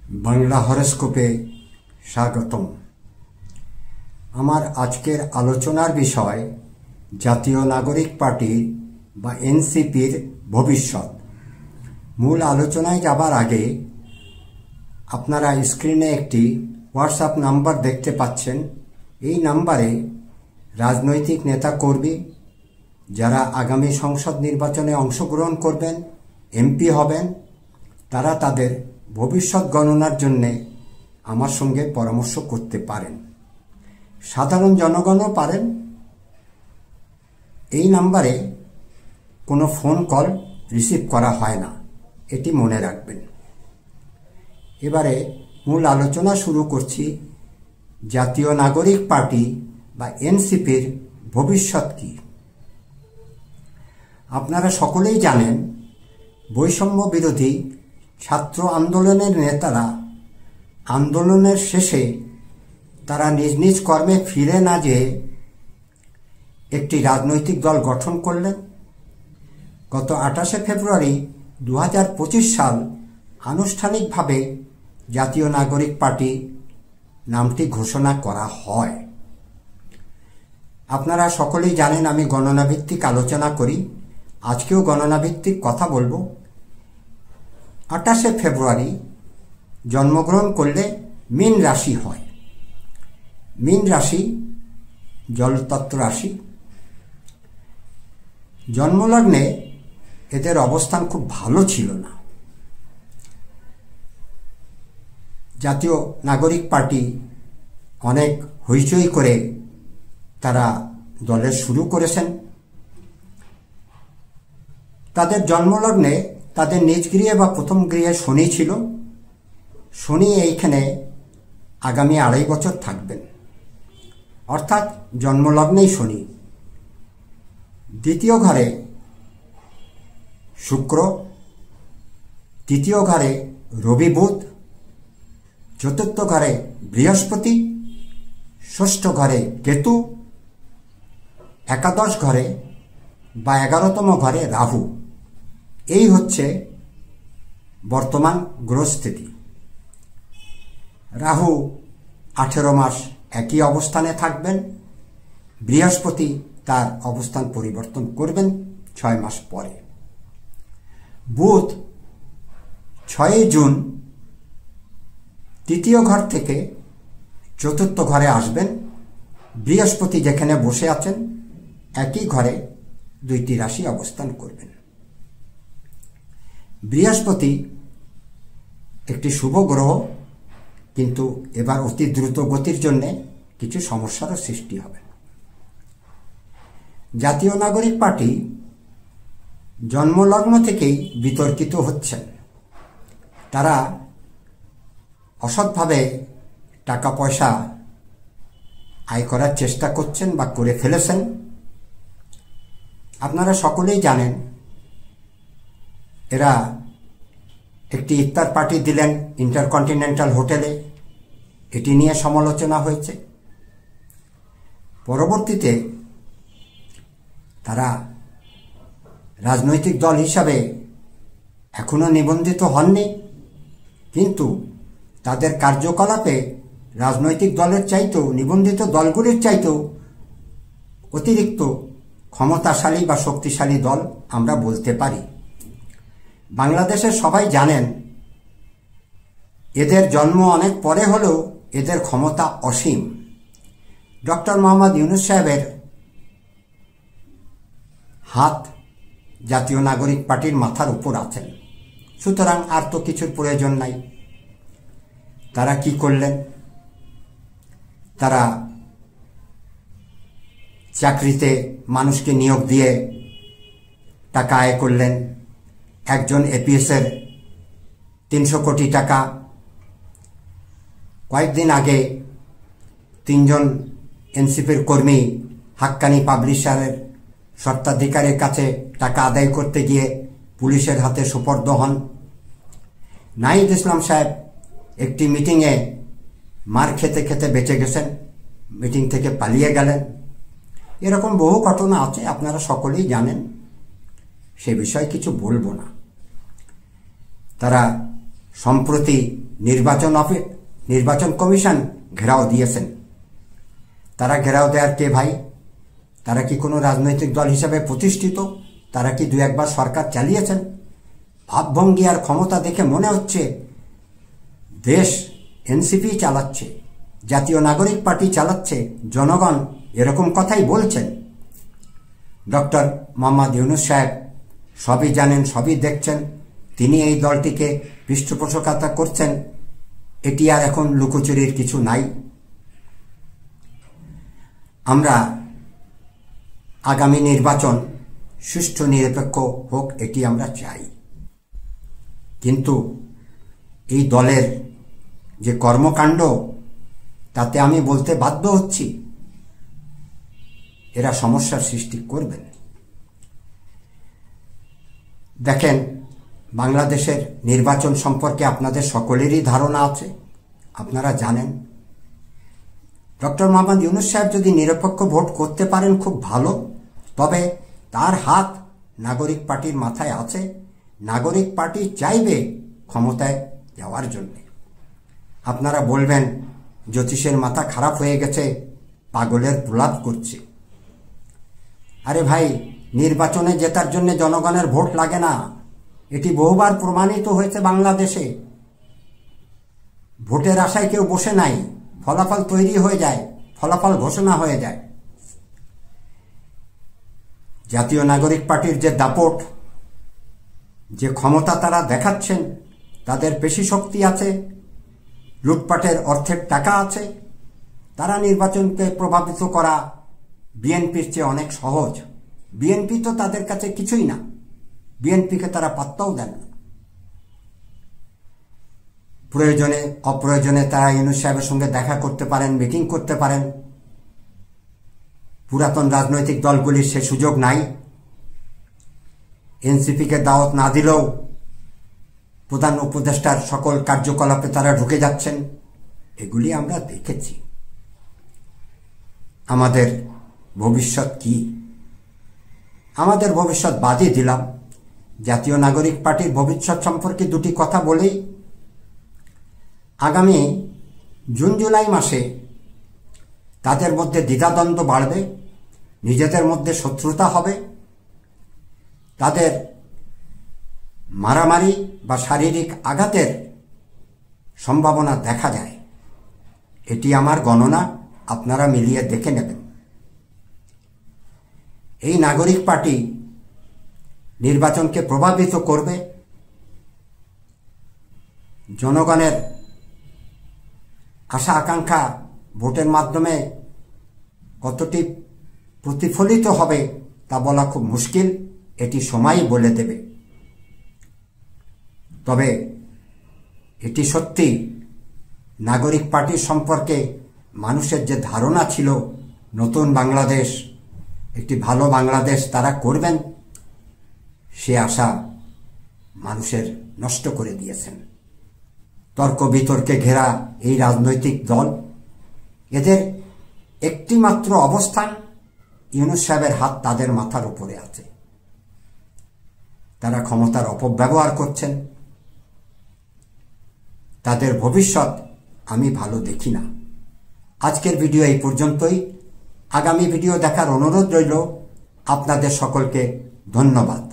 बांगला हरस्कोपे स्वागतम। आमार आजकेर आलोचनार विषय जातीय नागरिक पार्टी बा एनसीपीर भविष्यत। मूल आलोचनाय जाबार आगे आपनारा स्क्रिने एकटी व्हाट्सएप नम्बर देखते पाच्छेन। এই নম্বরে রাজনৈতিক নেতা কর্মী যারা আগামী সংসদ নির্বাচনে অংশগ্রহণ করবেন, এমপি হবেন, তারা তাদের ভবিষ্যৎ গণনার জন্য আমার সঙ্গে পরামর্শ করতে পারেন। সাধারণ জনগণও পারেন। এই নম্বরে কোনো ফোন কল রিসিভ করা হয় না, এটি মনে রাখবেন। এবারে মূল আলোচনা শুরু করছি। জাতীয় নাগরিক পার্টি বা এনসিপির ভবিষ্যৎ কি? আপনারা সকলেই জানেন, বৈষম্য বিরোধী ছাত্র আন্দোলনের নেতারা আন্দোলনের শেষে তারা নিজ নিজ কর্মে ফিরে না যেয়ে একটি রাজনৈতিক দল গঠন করলেন। গত 28শে ফেব্রুয়ারি 2025 সাল আনুষ্ঠানিকভাবে জাতীয় নাগরিক পার্টি নামটি ঘোষণা করা হয়। আপনারা সকলেই জানেন আমি গণনা ভিত্তিক আলোচনা করি, আজকেও গণনা ভিত্তিক কথা বলবো। 28শে ফেব্রুয়ারি জন্মগ্রহণ করলে মীন রাশি হয়। মীন রাশি জলতত্ত্ব রাশি। জন্মলগ্নে এদের অবস্থান খুব ভালো ছিল না। জাতীয় নাগরিক পার্টি অনেক হইচই করে তারা দলের শুরু করেছেন। তাদের জন্মলগ্নে তাদের নিজ গৃহে বা প্রথম গৃহে শনি ছিল। শনি এইখানে আগামী 2.5 বছর থাকবেন, অর্থাৎ জন্মলগ্নেই শনি। দ্বিতীয় ঘরে শুক্র, তৃতীয় ঘরে রবি বুধ, চতুর্থ ঘরে বৃহস্পতি, ষষ্ঠ ঘরে কেতু, একাদশ ঘরে বা 11তম ঘরে রাহু। এই হচ্ছে বর্তমান গ্রহস্থিতি। রাহু 18 মাস একই অবস্থানে থাকবেন। বৃহস্পতি তার অবস্থান পরিবর্তন করবেন 6 মাস পরে। বুধ 6 জুন তৃতীয় ঘর থেকে চতুর্থ ঘরে আসবেন। বৃহস্পতি যেখানে বসে আছেন একই ঘরে 2টি রাশি অবস্থান করবেন। বৃহস্পতি একটি শুভ গ্রহ, কিন্তু এবার অতি দ্রুত গতির জন্য কিছু সমস্যারও সৃষ্টি হবে। জাতীয় নাগরিক পার্টি জন্মলগ্ন থেকেই বিতর্কিত হচ্ছেন। তারা অসৎভাবে টাকা পয়সা আয় করার চেষ্টা করছেন বা করে ফেলেছেন। আপনারা সকলেই জানেন, এরা একটি ইফতার পার্টি দিলেন ইন্টারকন্টিনেন্টাল হোটেলে, এটি নিয়ে সমালোচনা হয়েছে। পরবর্তীতে তারা রাজনৈতিক দল হিসাবে এখনো নিবন্ধিত হননি, কিন্তু তাদের কার্যকলাপে রাজনৈতিক দলের চাইতেও, নিবন্ধিত দলগুলির চাইতেও অতিরিক্ত ক্ষমতাশালী বা শক্তিশালী দল আমরা বলতে পারি। বাংলাদেশের সবাই জানেন, এদের জন্ম অনেক পরে হলেও এদের ক্ষমতা অসীম। ডক্টর মোহাম্মদ ইউনূস সাহেবের হাত জাতীয় নাগরিক পার্টির মাথার উপর আছেন, সুতরাং আর তো কিছুর প্রয়োজন নাই। তারা কি করলেন? তারা চাকরিতে মানুষকে নিয়োগ দিয়ে টাকা আয় করলেন। একজন এপিএসের 300 কোটি টাকা। কয়েকদিন আগে 3 জন এনসিপির কর্মী হাক্কানি পাবলিশারের স্বত্বাধিকারীর কাছে টাকা আদায় করতে গিয়ে পুলিশের হাতে সোপর্দ হন। নাহিদ ইসলাম সাহেব একটি মিটিংয়ে মার খেতে খেতে বেঁচে গেছেন, মিটিং থেকে পালিয়ে গেলেন। এরকম বহু ঘটনা আছে, আপনারা সকলেই জানেন, সে বিষয়ে কিছু বলবো না। তারা সম্প্রতি নির্বাচন কমিশন ঘেরাও দিয়েছেন। তারা ঘেরাও দেওয়ার কে ভাই? তারা কি কোনো রাজনৈতিক দল হিসাবে প্রতিষ্ঠিত? তারা কি দু একবার সরকার চালিয়েছেন? ভাবভঙ্গি আর ক্ষমতা দেখে মনে হচ্ছে দেশ এনসিপি চালাচ্ছে, জাতীয় নাগরিক পার্টি চালাচ্ছে, জনগণ এরকম কথাই বলছেন। ডক্টর মোহাম্মদ ইউনূস সাহেব সবই জানেন, সবই দেখছেন। তিনি এই দলটিকে পৃষ্ঠপোষকতা করছেন, এটি আর এখন লুকোচুরির কিছু নাই। আমরা আগামী নির্বাচন সুষ্ঠু নিরপেক্ষ হোক, এটি আমরা চাই। কিন্তু এই দলের যে কর্মকাণ্ড, তাতে আমি বলতে বাধ্য হচ্ছি এরা সমস্যার সৃষ্টি করবেন। দেখেন, বাংলাদেশের নির্বাচন সম্পর্কে আপনাদের সকলেরই ধারণা আছে, আপনারা জানেন। ডক্টর মোহাম্মদ ইউনূস সাহেব যদি নিরপেক্ষ ভোট করতে পারেন খুব ভালো, তবে তার হাত নাগরিক পার্টির মাথায় আছে। নাগরিক পার্টি চাইবে ক্ষমতায় যাওয়ার জন্য। আপনারা বলবেন জ্যোতিষের মাথা খারাপ হয়ে গেছে, পাগলের প্রলাপ করছে। আরে ভাই, নির্বাচনে জেতার জন্য জনগণের ভোট লাগে না, এটি বহুবার প্রমাণিত হয়েছে বাংলাদেশে। ভোটের আশায় কেউ বসে নাই, ফলাফল তৈরি হয়ে যায়, ফলাফল ঘোষণা হয়ে যায়। জাতীয় নাগরিক পার্টির যে দাপট, যে ক্ষমতা তারা দেখাচ্ছেন, তাদের পেশি শক্তি আছে, লুটপাটের অর্থের টাকা আছে, তারা নির্বাচনকে প্রভাবিত করা বিএনপির চেয়ে অনেক সহজ। বিএনপি তো তাদের কাছে কিছুই না, বিএনপিকে তারা পাত্তাও দেন না। প্রয়োজনে অপ্রয়োজনে তারা ইউনূস সাহেবের সঙ্গে দেখা করতে পারেন, মিটিং করতে পারেন। পুরাতন রাজনৈতিক দলগুলির সে সুযোগ নাই। এনসিপিকে দাওয়াত না দিলেও প্রধান উপদেষ্টার সকল কার্যকলাপে তারা ঢুকে যাচ্ছেন, এগুলি আমরা দেখেছি। আমাদের ভবিষ্যৎ কি? আমাদের ভবিষ্যৎ বাদই দিলাম, জাতীয় নাগরিক পার্টির ভবিষ্যৎ সম্পর্কে দুটি কথা বলেই, আগামী জুন জুলাই মাসে তাদের মধ্যে দ্বিধাদ্বন্দ্ব বাড়বে, নিজেদের মধ্যে শত্রুতা হবে, তাদের মারামারি বা শারীরিক আঘাতের সম্ভাবনা দেখা যায়। এটি আমার গণনা, আপনারা মিলিয়ে দেখে নেবেন। এই নাগরিক পার্টি নির্বাচনকে প্রভাবিত করবে, জনগণের আশা আকাঙ্ক্ষা ভোটের মাধ্যমে কতটি প্রতিফলিত হবে তা বলা খুব মুশকিল, এটি সময়ই বলে দেবে। তবে এটি সত্যি, নাগরিক পার্টির সম্পর্কে মানুষের যে ধারণা ছিল, নতুন বাংলাদেশ, একটি ভালো বাংলাদেশ তারা করবেন, সে আশা মানুষের নষ্ট করে দিয়েছেন। তর্ক বিতর্কে ঘেরা এই রাজনৈতিক দল, এদের একটি মাত্র অবস্থান, ইউনূস সাহেবের হাত তাদের মাথার উপরে আছে। তারা ক্ষমতার অপব্যবহার করছেন। তাদের ভবিষ্যৎ আমি ভালো দেখি না। আজকের ভিডিও এই পর্যন্তই। আগামী ভিডিও দেখার অনুরোধ রইল। আপনাদের সকলকে ধন্যবাদ।